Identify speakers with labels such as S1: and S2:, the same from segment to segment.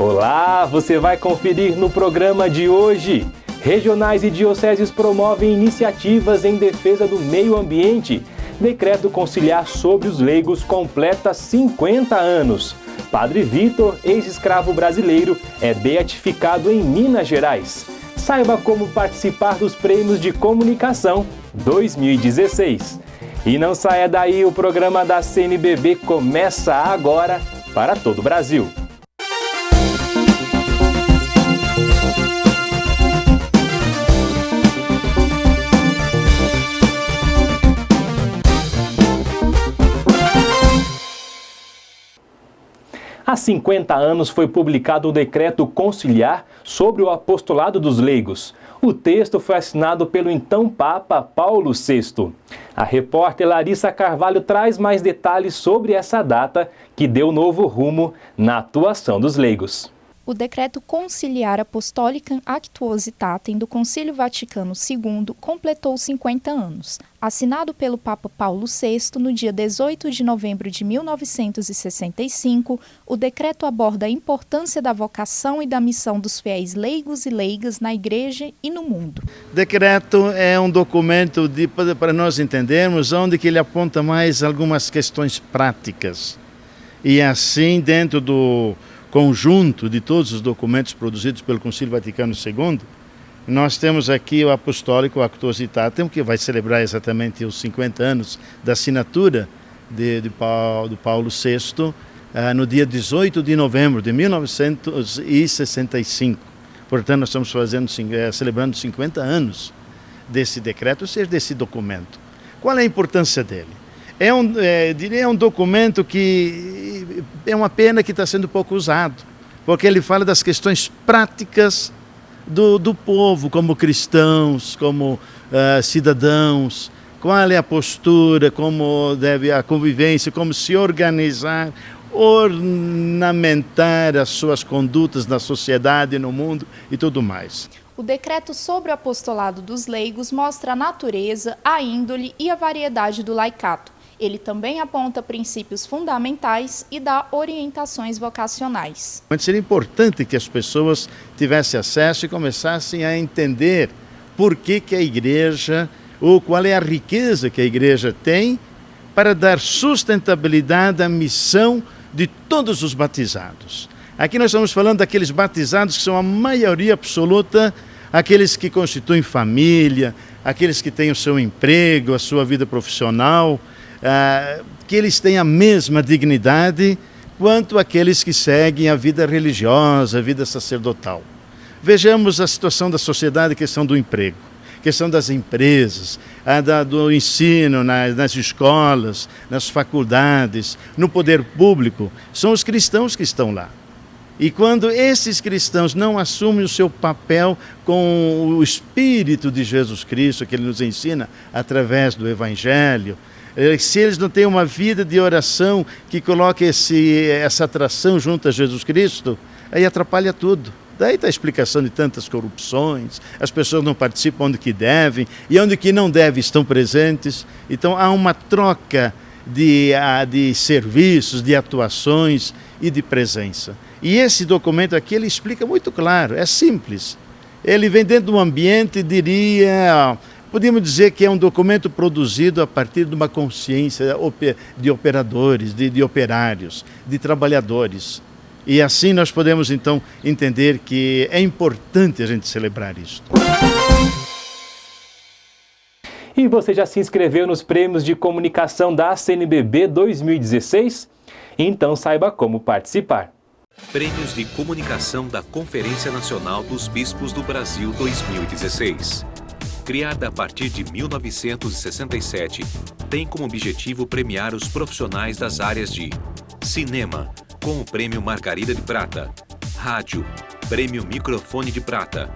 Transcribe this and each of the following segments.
S1: Olá, você vai conferir no programa de hoje. Regionais e dioceses promovem iniciativas em defesa do meio ambiente. Decreto conciliar sobre os leigos completa 50 anos. Padre Vitor, ex-escravo brasileiro, é beatificado em Minas Gerais. Saiba como participar dos Prêmios de Comunicação 2016. E não saia daí, o programa da CNBB começa agora para todo o Brasil. Há 50 anos foi publicado o Decreto Conciliar sobre o apostolado dos leigos. O texto foi assinado pelo então Papa Paulo VI. A repórter Larissa Carvalho traz mais detalhes sobre essa data que deu novo rumo na atuação dos leigos.
S2: O Decreto Conciliar Apostolicam Actuositatem do Concílio Vaticano II completou 50 anos. Assinado pelo Papa Paulo VI no dia 18 de novembro de 1965, o decreto aborda a importância da vocação e da missão dos fiéis leigos e leigas na Igreja e no mundo.
S3: O decreto é um documento para nós entendermos onde que ele aponta mais algumas questões práticas. E assim, dentro do conjunto de todos os documentos produzidos pelo Concílio Vaticano II, nós temos aqui o Apostólico Actuositatem, que vai celebrar exatamente os 50 anos da assinatura do Paulo VI, no dia 18 de novembro de 1965. Portanto, nós estamos celebrando 50 anos desse decreto, ou seja, desse documento. Qual é a importância dele? É um documento que é uma pena que está sendo pouco usado, porque ele fala das questões práticas do povo, como cristãos, como cidadãos, qual é a postura, como deve a convivência, como se organizar, ornamentar as suas condutas na sociedade, no mundo e tudo mais.
S2: O decreto sobre o apostolado dos leigos mostra a natureza, a índole e a variedade do laicato. Ele também aponta princípios fundamentais e dá orientações vocacionais.
S3: Seria importante que as pessoas tivessem acesso e começassem a entender por que a igreja, ou qual é a riqueza que a igreja tem para dar sustentabilidade à missão de todos os batizados. Aqui nós estamos falando daqueles batizados que são a maioria absoluta, aqueles que constituem família, aqueles que têm o seu emprego, a sua vida profissional, que eles têm a mesma dignidade quanto aqueles que seguem a vida religiosa, a vida sacerdotal. Vejamos a situação da sociedade, a questão do emprego, a questão das empresas, do ensino nas escolas, nas faculdades, no poder público. São os cristãos que estão lá. E quando esses cristãos não assumem o seu papel com o Espírito de Jesus Cristo, que Ele nos ensina através do Evangelho, se eles não têm uma vida de oração que coloque essa atração junto a Jesus Cristo, aí atrapalha tudo. Daí está a explicação de tantas corrupções, as pessoas não participam onde que devem e onde que não devem estão presentes. Então há uma troca de serviços, de atuações e de presença. E esse documento aqui ele explica muito claro, é simples. Ele vem dentro de um ambiente, podíamos dizer que é um documento produzido a partir de uma consciência de operadores, de operários, de trabalhadores. E assim nós podemos então entender que é importante a gente celebrar isso.
S1: E você já se inscreveu nos Prêmios de Comunicação da CNBB 2016? Então saiba como participar.
S4: Prêmios de Comunicação da Conferência Nacional dos Bispos do Brasil 2016. Criada a partir de 1967, tem como objetivo premiar os profissionais das áreas de cinema, com o Prêmio Margarida de Prata, rádio, Prêmio Microfone de Prata,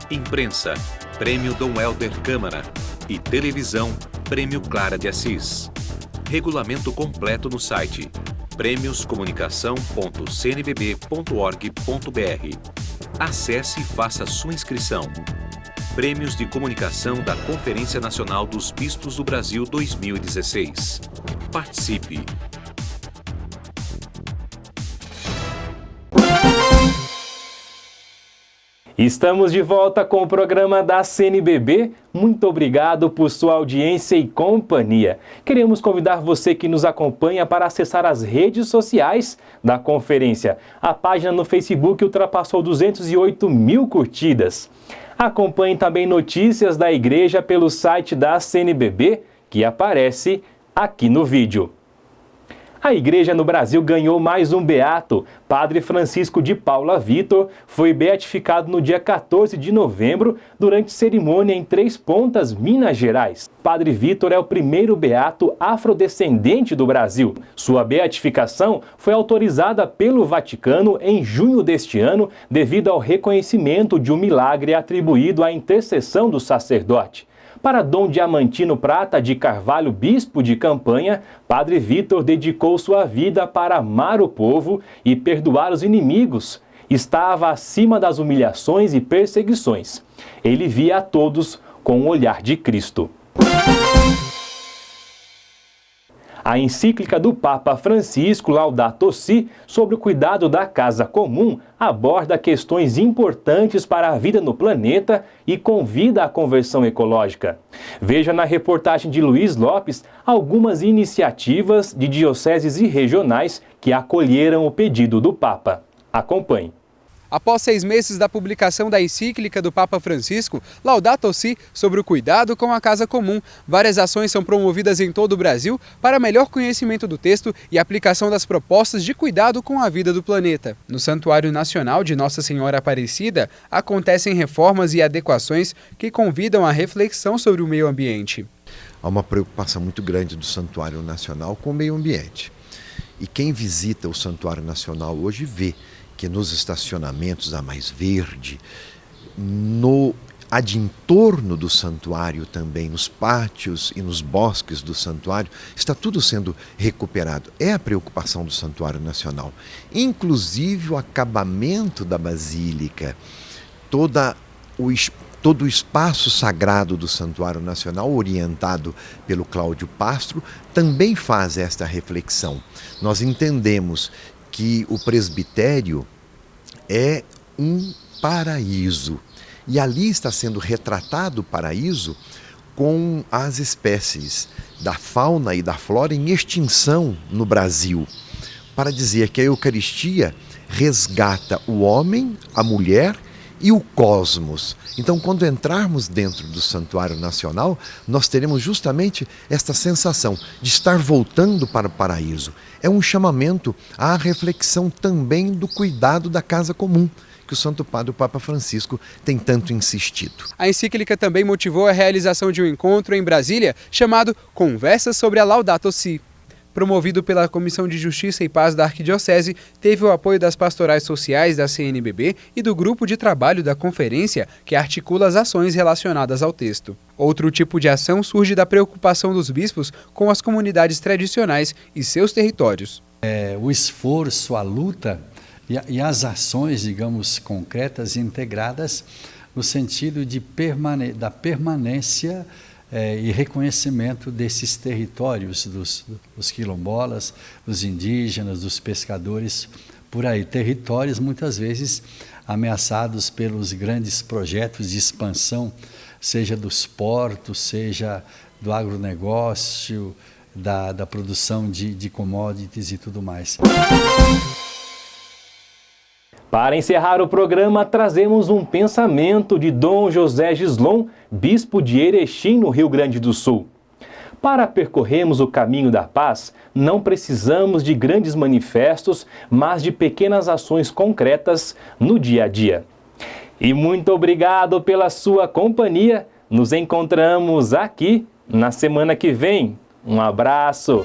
S4: imprensa, Prêmio Dom Helder Câmara e televisão, Prêmio Clara de Assis. Regulamento completo no site premioscomunicação.cnbb.org.br. Acesse e faça sua inscrição. Prêmios de Comunicação da Conferência Nacional dos Bispos do Brasil 2016. Participe!
S1: Estamos de volta com o programa da CNBB. Muito obrigado por sua audiência e companhia. Queremos convidar você que nos acompanha para acessar as redes sociais da conferência. A página no Facebook ultrapassou 208 mil curtidas. Acompanhe também notícias da igreja pelo site da CNBB, que aparece aqui no vídeo. A igreja no Brasil ganhou mais um beato. Padre Francisco de Paula Vitor foi beatificado no dia 14 de novembro durante cerimônia em Três Pontas, Minas Gerais. Padre Vitor é o primeiro beato afrodescendente do Brasil. Sua beatificação foi autorizada pelo Vaticano em junho deste ano devido ao reconhecimento de um milagre atribuído à intercessão do sacerdote. Para Dom Diamantino Prata de Carvalho, bispo de Campanha, Padre Vitor dedicou sua vida para amar o povo e perdoar os inimigos. Estava acima das humilhações e perseguições. Ele via a todos com o olhar de Cristo. A encíclica do Papa Francisco, Laudato Si, sobre o cuidado da casa comum, aborda questões importantes para a vida no planeta e convida à conversão ecológica. Veja na reportagem de Luiz Lopes algumas iniciativas de dioceses e regionais que acolheram o pedido do Papa. Acompanhe.
S5: Após 6 meses da publicação da encíclica do Papa Francisco, Laudato Si, sobre o cuidado com a casa comum, várias ações são promovidas em todo o Brasil para melhor conhecimento do texto e aplicação das propostas de cuidado com a vida do planeta. No Santuário Nacional de Nossa Senhora Aparecida, acontecem reformas e adequações que convidam à reflexão sobre o meio ambiente.
S6: Há uma preocupação muito grande do Santuário Nacional com o meio ambiente. E quem visita o Santuário Nacional hoje vê que nos estacionamentos há mais verde, no adintorno do santuário também, nos pátios e nos bosques do santuário, está tudo sendo recuperado. É a preocupação do Santuário Nacional. Inclusive o acabamento da Basílica, todo o espaço sagrado do Santuário Nacional, orientado pelo Cláudio Pastro, também faz esta reflexão. Nós entendemos que o presbitério é um paraíso. E ali está sendo retratado o paraíso com as espécies da fauna e da flora em extinção no Brasil, para dizer que a Eucaristia resgata o homem, a mulher e o cosmos. Então, quando entrarmos dentro do Santuário Nacional, nós teremos justamente esta sensação de estar voltando para o paraíso. É um chamamento à reflexão também do cuidado da casa comum, que o Santo Padre, o Papa Francisco, tem tanto insistido.
S5: A encíclica também motivou a realização de um encontro em Brasília chamado Conversas sobre a Laudato Si. Promovido pela Comissão de Justiça e Paz da Arquidiocese, teve o apoio das pastorais sociais da CNBB e do grupo de trabalho da conferência, que articula as ações relacionadas ao texto. Outro tipo de ação surge da preocupação dos bispos com as comunidades tradicionais e seus territórios.
S7: O esforço, a luta e as ações, digamos, concretas e integradas no sentido da permanência e reconhecimento desses territórios dos quilombolas, dos indígenas, dos pescadores, por aí. Territórios muitas vezes ameaçados pelos grandes projetos de expansão, seja dos portos, seja do agronegócio, da produção de commodities e tudo mais.
S1: Para encerrar o programa, trazemos um pensamento de Dom José Gislon, bispo de Erechim, no Rio Grande do Sul. Para percorrermos o caminho da paz, não precisamos de grandes manifestos, mas de pequenas ações concretas no dia a dia. E muito obrigado pela sua companhia. Nos encontramos aqui na semana que vem. Um abraço!